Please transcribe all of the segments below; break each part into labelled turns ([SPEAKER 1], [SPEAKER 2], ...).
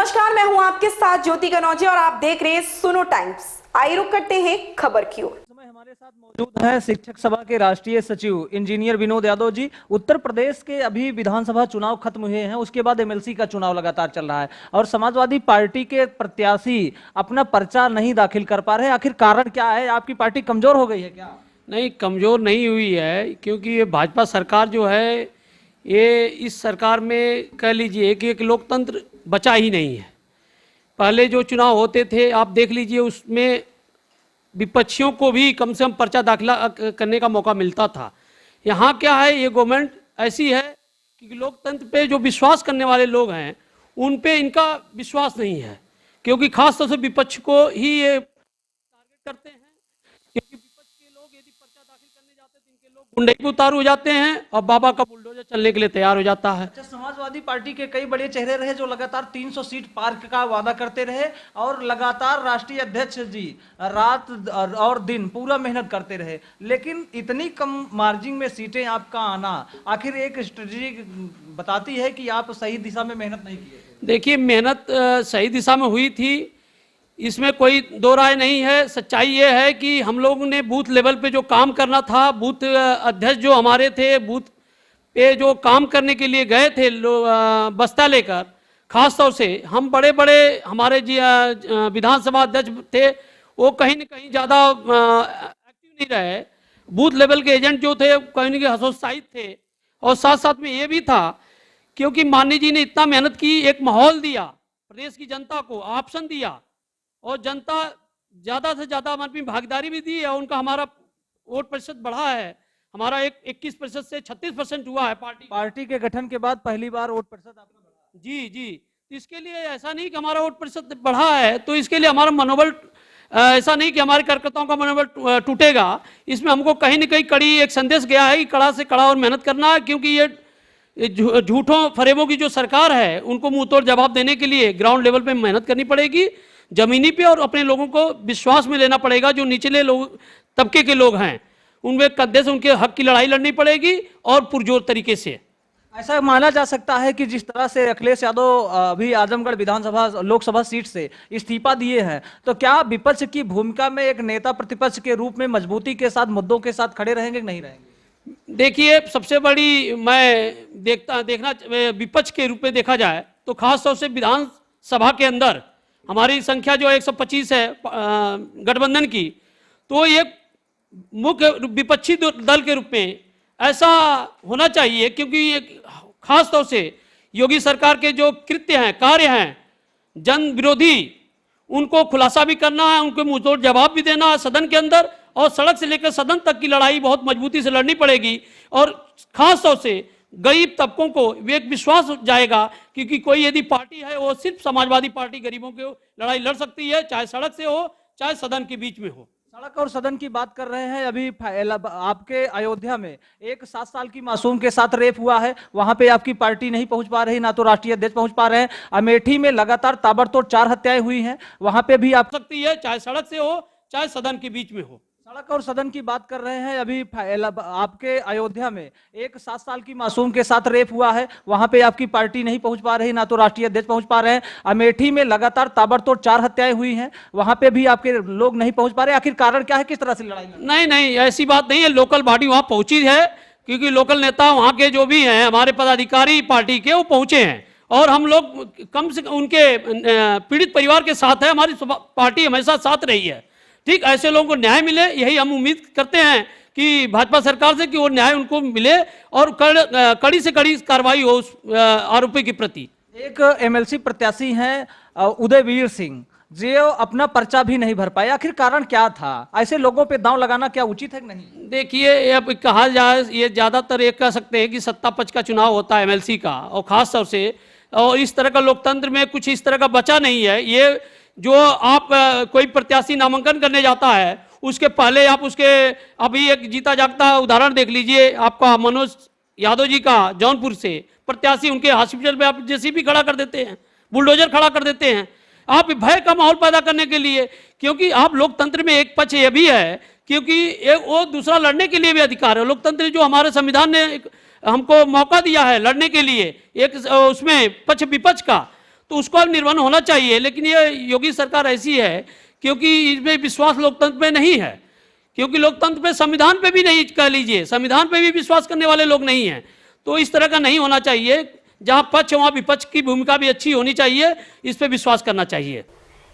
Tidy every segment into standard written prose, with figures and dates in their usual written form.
[SPEAKER 1] नमस्कार, मैं हूं आपके साथ ज्योति कनौजिया और आप देख रहे हैं सुनो टाइम्स। आइए रुक करते हैं खबर की ओर।
[SPEAKER 2] हमारे साथ मौजूद हैं शिक्षक सभा के राष्ट्रीय सचिव इंजीनियर विनोद यादव जी। उत्तर प्रदेश के अभी विधानसभा चुनाव खत्म हुए हैं, उसके बाद एमएलसी का चुनाव लगातार चल रहा है और समाजवादी पार्टी के प्रत्याशी अपना पर्चा नहीं दाखिल कर पा रहे हैं। आखिर कारण क्या है? आपकी पार्टी कमजोर हो गई है क्या?
[SPEAKER 3] नहीं, कमज़ोर नहीं हुई है, क्योंकि ये भाजपा सरकार जो है, ये इस सरकार में कह लीजिए कि एक लोकतंत्र बचा ही नहीं है। पहले जो चुनाव होते थे आप देख लीजिए, उसमें विपक्षियों को भी कम से कम पर्चा दाखिला करने का मौका मिलता था। यहाँ क्या है, ये गवर्नमेंट ऐसी है कि लोकतंत्र पे जो विश्वास करने वाले लोग हैं उन पे इनका विश्वास नहीं है, क्योंकि खास तौर से विपक्ष को ही ये टारगेट करते हैं। क्योंकि विपक्ष के लोग यदि पर्चा दाखिल करने जाते हैं तो इनके लोग गुंडे पे उतारू हो जाते हैं और बाबा का बुलडोजर चलने के लिए तैयार हो जाता है।
[SPEAKER 2] अच्छा, समाजवादी पार्टी के कई बड़े चेहरे रहे जो लगातार 300 सीट पार का वादा करते रहे और लगातार राष्ट्रीय अध्यक्ष जी रात और दिन पूरा मेहनत करते रहे, लेकिन इतनी कम मार्जिन में सीटें आपका आना आखिर एक स्ट्रेटजी बताती है कि आप सही दिशा में मेहनत नहीं किए थे।
[SPEAKER 3] देखिए, मेहनत सही दिशा में हुई थी, इसमें कोई दो राय नहीं है। सच्चाई ये है कि हम लोगों ने बूथ लेवल पे जो काम करना था, बूथ अध्यक्ष जो हमारे थे, बूथ पे जो काम करने के लिए गए थे बस्ता लेकर, खास तौर से हम बड़े बड़े हमारे विधानसभा अध्यक्ष थे, वो कहीं न कहीं ज़्यादा एक्टिव नहीं रहे। बूथ लेवल के एजेंट जो थे कहीं न कहीं हतोत्साहित थे। और साथ साथ में ये भी था क्योंकि माननीय जी ने इतना मेहनत की, एक माहौल दिया प्रदेश की जनता को, ऑप्शन दिया और जनता ज़्यादा से ज़्यादा हमारी भागीदारी भी दी है। उनका हमारा वोट प्रतिशत बढ़ा है, हमारा 21% से 36% हुआ है।
[SPEAKER 2] पार्टी के गठन के बाद पहली बार वोट प्रतिशत आपका बढ़ा।
[SPEAKER 3] जी, इसके लिए ऐसा नहीं कि हमारा वोट प्रतिशत बढ़ा है तो इसके लिए हमारा मनोबल, ऐसा नहीं कि हमारे कार्यकर्ताओं का मनोबल टूटेगा। इसमें हमको कहीं न कहीं कड़ी एक संदेश गया है कि कड़ा से कड़ा और मेहनत करना है, क्योंकि ये झूठों फरेबों की जो सरकार है उनको मुंह तोड़ जवाब देने के लिए ग्राउंड लेवल पे मेहनत करनी पड़ेगी, जमीनी पे, और अपने लोगों को विश्वास में लेना पड़ेगा। जो निचले लोग तबके के लोग हैं उनमें कंधे से उनके हक की लड़ाई लड़नी पड़ेगी और पुरजोर तरीके से।
[SPEAKER 2] ऐसा माना जा सकता है कि जिस तरह से अखिलेश यादव अभी आजमगढ़ विधानसभा लोकसभा सीट से इस्तीफा दिए हैं, तो क्या विपक्ष की भूमिका में एक नेता प्रतिपक्ष के रूप में मजबूती के साथ मुद्दों के साथ खड़े रहेंगे कि नहीं रहेंगे?
[SPEAKER 3] देखिए, सबसे बड़ी मैं देखना विपक्ष के रूप में देखा जाए तो खास तौर से विधानसभा के अंदर हमारी संख्या जो 125 है गठबंधन की, तो ये मुख्य विपक्षी दल के रूप में ऐसा होना चाहिए, क्योंकि ये खास तौर से योगी सरकार के जो कृत्य हैं, कार्य हैं जन विरोधी, उनको खुलासा भी करना है, उनको मुंहतोड़ जवाब भी देना है सदन के अंदर, और सड़क से लेकर सदन तक की लड़ाई बहुत मजबूती से लड़नी पड़ेगी। और खास तौर से गरीब तबकों को एक विश्वास जाएगा, क्योंकि कोई यदि पार्टी है वो सिर्फ समाजवादी पार्टी गरीबों की लड़ाई लड़ सकती है, चाहे सड़क से हो चाहे सदन के बीच में हो।
[SPEAKER 2] सड़क और सदन की बात कर रहे हैं। अभी आपके अयोध्या में एक 7 साल की मासूम के साथ रेप हुआ है, वहां पे आपकी पार्टी नहीं पहुंच पा रही, ना तो राष्ट्रीय अध्यक्ष पहुंच पा रहे हैं। अमेठी में लगातार ताबड़तोड़ 4 हत्याएं हुई हैं, वहां पे भी आप
[SPEAKER 3] सकती है, चाहे सड़क से हो चाहे सदन के बीच में हो।
[SPEAKER 2] सड़क और सदन की बात कर रहे हैं। अभी आपके अयोध्या में एक 7 साल की मासूम के साथ रेप हुआ है, वहां पे आपकी पार्टी नहीं पहुंच पा रही, ना तो राष्ट्रीय अध्यक्ष पहुंच पा रहे हैं। अमेठी में लगातार ताबड़तोड़ 4 हत्याएं हुई हैं, वहां पे भी आपके लोग नहीं पहुंच पा रहे। आखिर कारण क्या है? किस तरह से लड़ाई?
[SPEAKER 3] नहीं, ऐसी बात नहीं है। लोकल बॉडी वहां पहुंची है, क्योंकि लोकल नेता वहां के जो भी हैं, हमारे पदाधिकारी पार्टी के, वो पहुंचे हैं और हम लोग कम से कम उनके पीड़ित परिवार के साथ है। हमारी पार्टी हमेशा साथ रही है। ठीक, ऐसे लोगों को न्याय मिले, यही हम उम्मीद करते हैं कि भाजपा सरकार से कि वो न्याय उनको मिले और कड़ी से कड़ी कार्रवाई हो उस आरोपी के प्रति।
[SPEAKER 2] एक एमएलसी प्रत्याशी हैं उदयवीर सिंह, जो अपना पर्चा भी नहीं भर पाए, आखिर कारण क्या था? ऐसे लोगों पे दांव लगाना क्या उचित है कि नहीं?
[SPEAKER 3] देखिए, अब कहा जाए, ये ज़्यादातर ये कह सकते हैं कि सत्ता पक्ष का चुनाव होता है एमएलसी का, और ख़ास तौर से और इस तरह का लोकतंत्र में कुछ इस तरह का बचा नहीं है। ये जो आप कोई प्रत्याशी नामांकन करने जाता है, उसके पहले आप उसके, अभी एक जीता जागता उदाहरण देख लीजिए, आपका मनोज यादव जी का जौनपुर से प्रत्याशी, उनके हॉस्पिटल में आप जेसीबी खड़ा कर देते हैं, बुलडोजर खड़ा कर देते हैं, आप भय का माहौल पैदा करने के लिए। क्योंकि आप लोकतंत्र में एक पक्ष ये भी है, क्योंकि वो दूसरा लड़ने के लिए भी अधिकार है। लोकतंत्र जो हमारे संविधान ने हमको मौका दिया है लड़ने के लिए, एक उसमें पक्ष विपक्ष का, तो उसको अब निर्वहन होना चाहिए। लेकिन ये योगी सरकार ऐसी है क्योंकि इसमें विश्वास लोकतंत्र में नहीं है, क्योंकि लोकतंत्र पे, संविधान पे भी नहीं, कह लीजिए संविधान पे भी विश्वास करने वाले लोग नहीं हैं। तो इस तरह का नहीं होना चाहिए। जहाँ पक्ष वहाँ विपक्ष की भूमिका भी अच्छी होनी चाहिए, इस पे विश्वास करना चाहिए।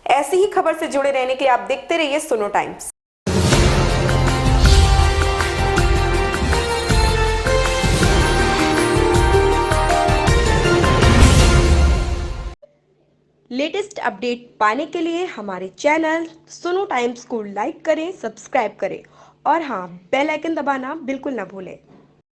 [SPEAKER 1] ऐसी ही खबर से जुड़े रहने के लिए आप देखते रहिए सुनो टाइम्स। लेटेस्ट अपडेट पाने के लिए हमारे चैनल सुनो टाइम्स को लाइक करें, सब्सक्राइब करें और हाँ, बेल आइकन दबाना बिल्कुल ना भूलें।